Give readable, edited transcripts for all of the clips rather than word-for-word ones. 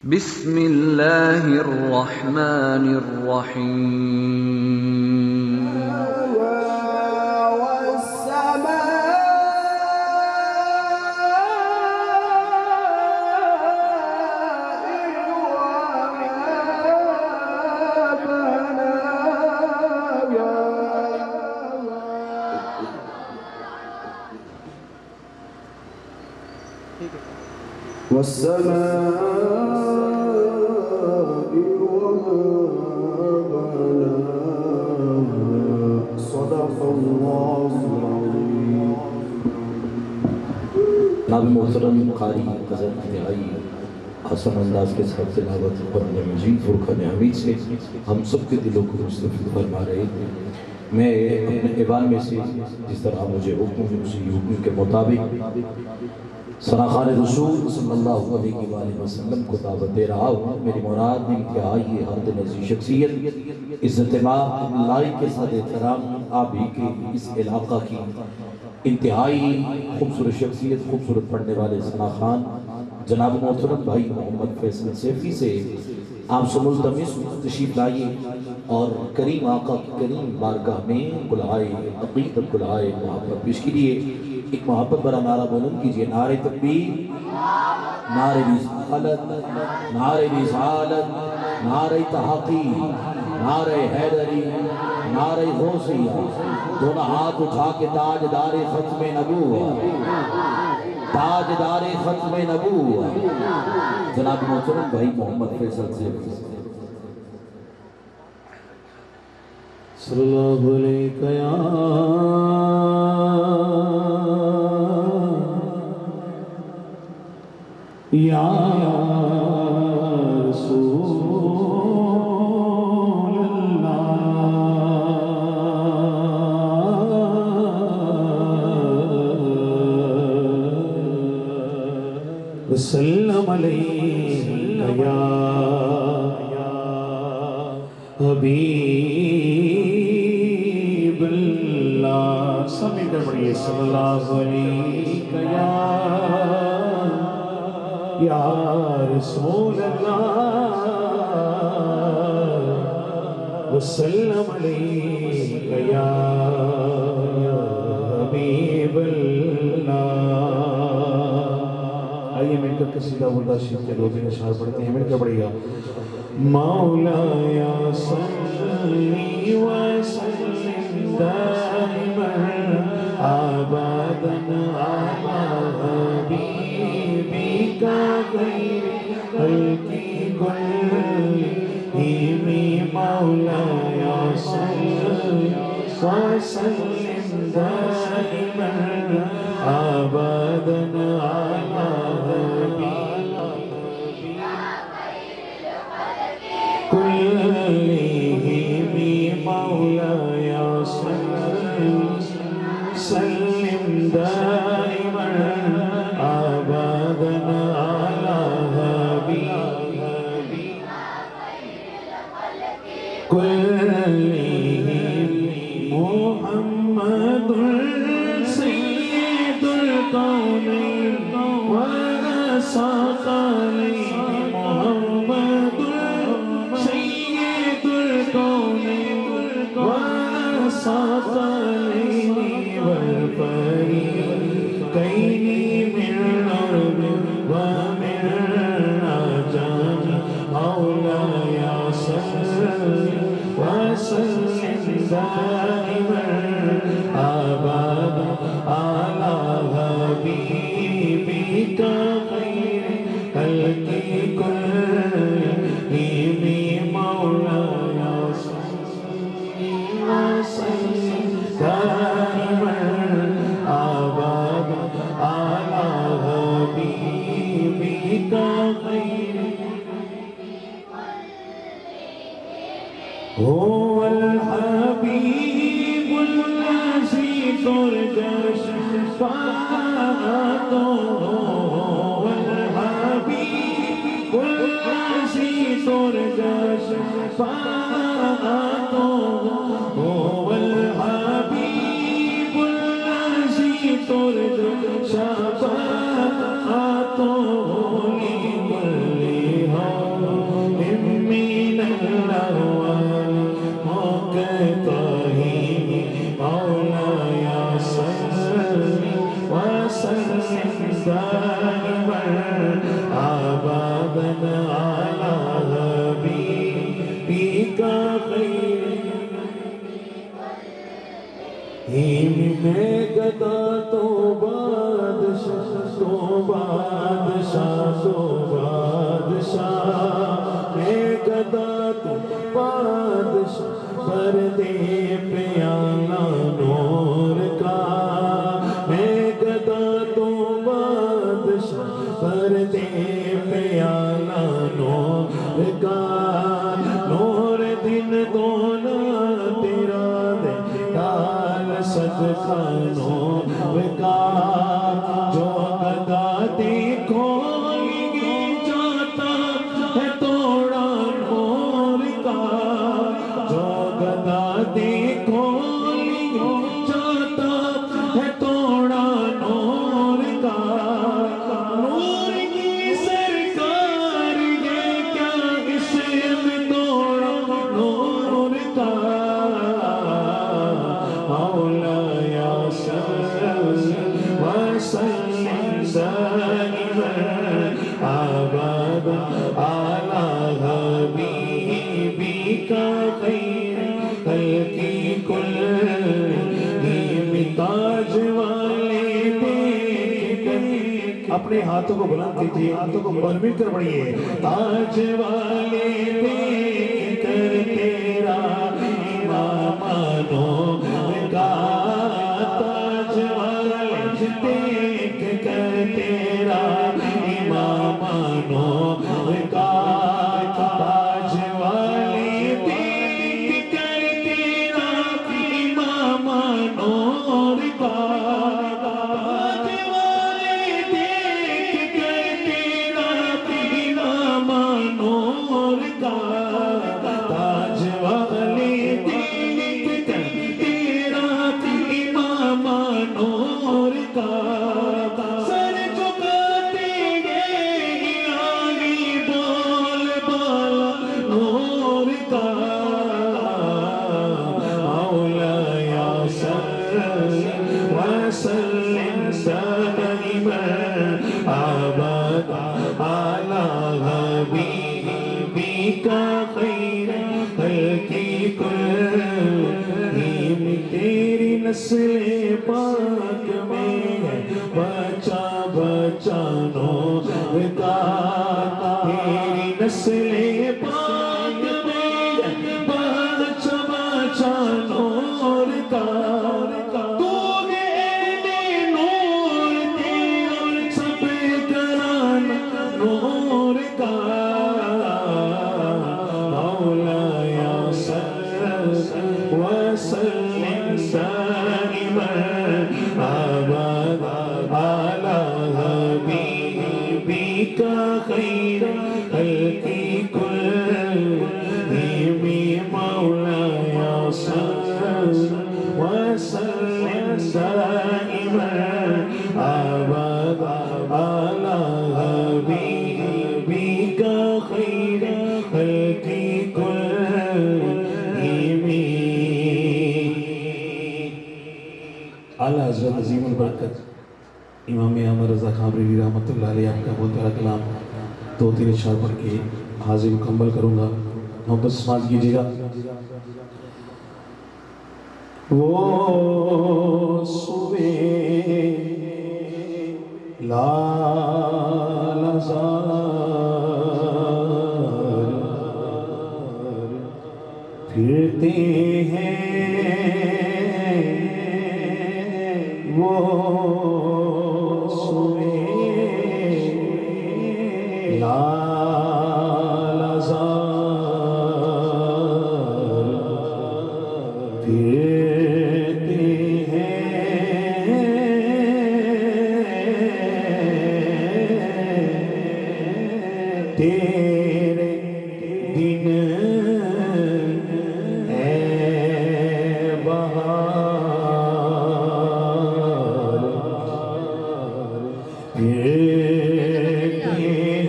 بسم اللہ الرحمن الرحیم والسماء وما بناها صدق الله العظيم. جناب محترم قاری غزل انتہائی حسن انداز کے ساتھ تلاوت قرآن مجید فرقان حمید سے ہم سب کے دلوں کو مستفید فرما رہے تھے. میں اپنے ایوان میں سے جس طرح مجھے حکم ہے اسی حکم کے مطابق سراخان رسول صلی اللہ علیہ وآلہ وسلم کو دعوت دے رہا ہوں. میری مراد انتہائی حد نظیر شخصیت عزت ماں لائق کے ساتھ احترام آپ ہی کے اس علاقہ کی انتہائی خوبصورت شخصیت خوبصورت پڑھنے والے سراخان جناب محترم بھائی محمد فیصل سیفی سے آپ سے ملتمس تشریف لائیے اور کریم آقا کی کریم بارگاہ میں گلہائے عقیدت گلہائے محبت پیش کیجیے. ایک محبت برا نعرہ بلند کیجئے. نعرہ تکبیر، نعرہ رسالت، نعرہ رسالت، نعرہ تحقیق، نعرہ حیدری، نعرہ غوثیہ. دونوں ہاتھ اٹھا کے تاجدار ختم نبوت، تاجدار ختم نبوت جناب محترم بھائی محمد فیصل سے صلی اللہ علیہ یا رسول اللہ وسلم علیہ یا حبیب اللہ. سمجھ کر پڑھیے صلی اللہ علیہ یا رسول اللہ وسلم علیہ یا حبیب اللہ. آئیے مل کر قصیدہ ولدہ شریف کے دو تین اشعار پڑھتے ہیں. مل کر پڑھیے گا. مولایا صلی وسلم دائما ابدا علی حبیبک خیر خلق کلہم. مولایا صلی وسلم دائما ابدا علی كلهم مولاي سلم دائما أبدا على حبيبك كلهم محمد سيد الكونين والثقلين. والثقلين والفريقين من عرب ومن عجم. مولاي صل وسلم دائما أبدا على حبيبك خير خلق كلهم. مولاي دائما أبدا على حبيبك خير. هو الحبيب الذي ترجى شفاعته. هو الحبيب الذي ترجى شفاعته. هو الحبيب الذي ترجى شفاعته لكل دائما آبادا على حبيبك خير میں گدا تو بادشاہ تو بادشاہ تو بادشاہ میں گدا تو بادشاہ پردے پیالہ نور کا میں گدا تو بادشاہ پردے پیالہ نور کا نور دن دونا تیرا دے صدقہ نور کا جو گدا دیکھوگے جاتا ہے توڑا نور کا جو گدا دیکھوگے جاتا ہے توڑا نور کا نور کی سرکار یہ کیا اسم توڑا نور کا مولاي صل وسلم دائما أبدا على حبيبك خير خلق كلهم تاج والے دیکھ کر اپنے ہاتھوں کو بلند کیجئے ہاتھوں کو بلند مل کر پڑھیے تاج والے دیکھ کر تیرا امامانو تاج والے دیکھ کر تیرا امامانو کا تاج والے دیکھ کر تیرا امامانو کا تاج والے دیکھ کر تیرا امامانو کا تاج والے نور کا سر جھکاتے گئے آگے بول بالا نور کا مولاي صل وسلم دائما أبدا على حبيبك خير خلق كلهم تیری نسل پاک میں ہے بچا بچا نور کا تیری نسل پاک میں ہے بچا بچا نور کا تو گے نور تیرا سب کرانا نور کا مولاي صل وسلم دائما أبدا على حبيبك خير خلق كلهم مولاي صل وسلم دائما أبدا على حبيبك خير خلق كلهم اعلیٰ حضرت عظیم البرکت امام احمد رضا خان بریلوی رحمۃ اللہ علیہ آپ کا بہت پیارا کلام دو تین اشعار پڑھ کے حاضر مکمل کروں گا محبت سے سماعت کیجیے گا وہ صبح لال زار پھرتے ہیں وہ صبح لال زار پھرتے ہیں تیرے دن ہے بہار پھرتے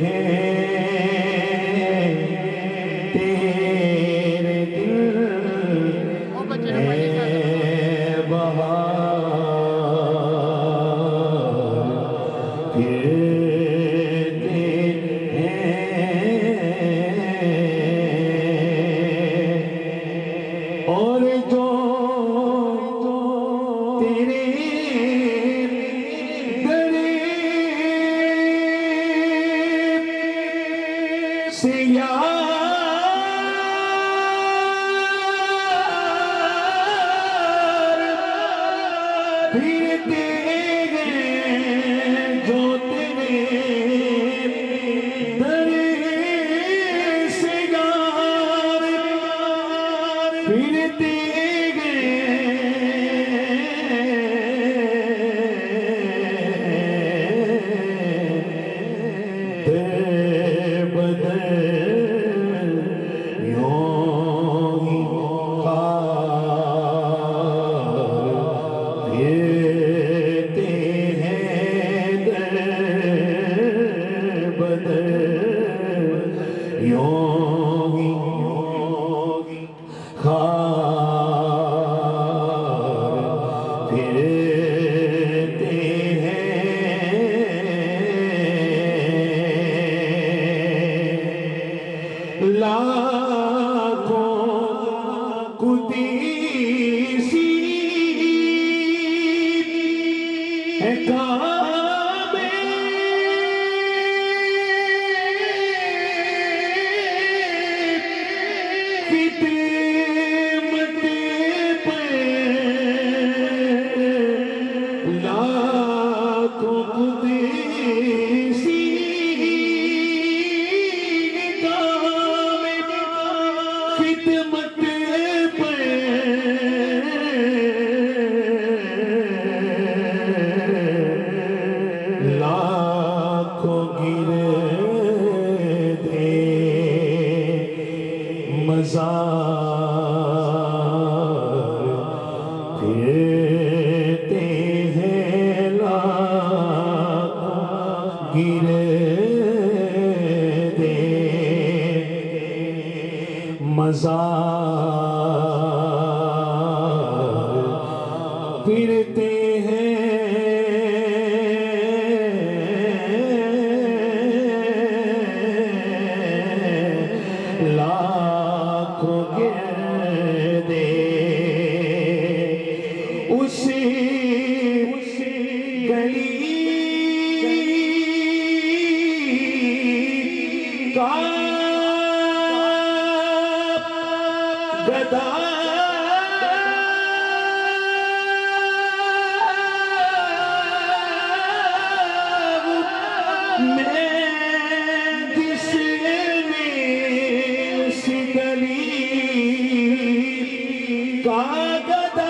ہیں تیرے دن ہے بہار پھرتے ہیں اور جو تیرے در سے پھرتے ہیں جو تیرے در سے یار پھرتے ہیں در بدر یوں ہی پھرتے ہیں در بدر یوں ہی خار پھرتے ہیں لاکھوں قدیسی ہے کعبے خدمت پہ لاکھوں قدیسی ہے کعبے خدمت پہ لاکھوں گردے مزار پھرتے ہیں لاکھوں گردے مزار پھرتے لاکھوں گردے اسی گلی کا گدا میں جس کا گدا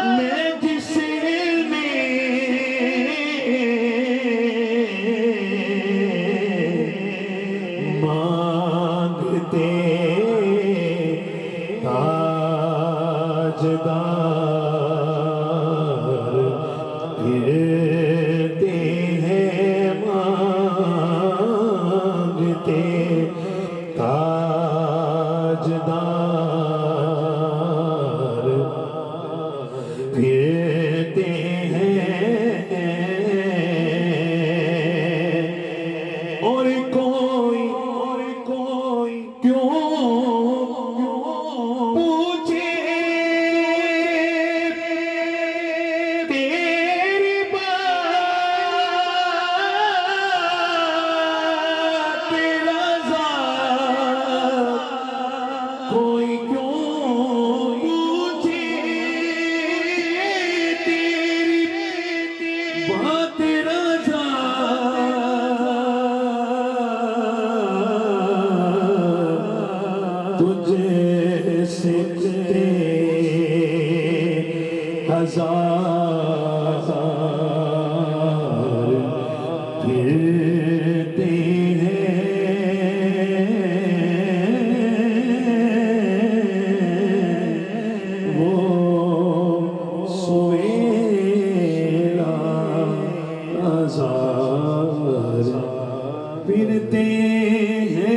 میں جس میں مانگتے تاجدار پھرتے ہیں مانگتے تاجدار پھرتے ہیں اور کوئی کیوں پوچھے تیری بات رضا کوئی کیوں پوچھے تیری بات رضا تجھے سکتے ہزار پھرتے ہیں وہ سویلا ہزار پھرتے ہیں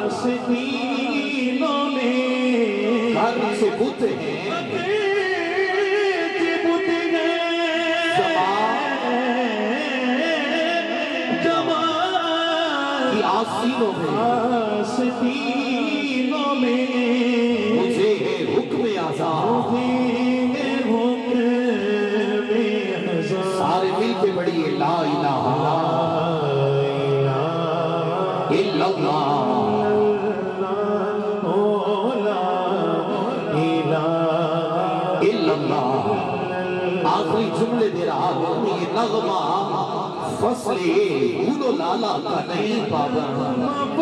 آستینوں میں گھر سے بت ہیں بت گئے کی آستینوں میں آستینوں میں مجھے ہے حکم آزاد سارے مل کے بڑی لا الہ الا اللہ الا اللہ آخری جملے دے رہا ہوں یہ نغمہ فصل گل و لالا کا نہیں پابند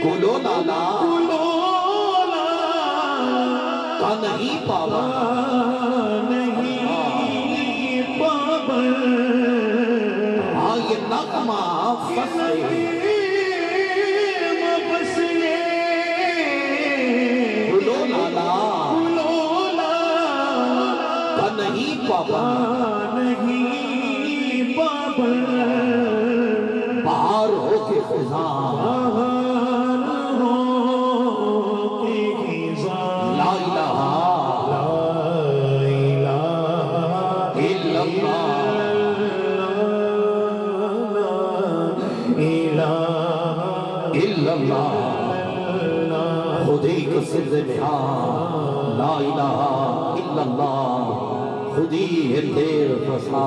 گل و لالا کا نہیں پابند ہاں یہ نغمہ فصل گل و لالا کا نہیں پابند بہار ہو کے خزاں لا الہ الا اللہ الا اللہ خودی کا سر بہار لا الہ الا اللہ خودی ہے تیر فسا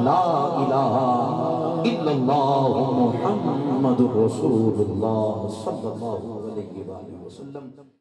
لا الہ الا اللہ محمد رسول اللہ صلی اللہ علیہ وآلہ وسلم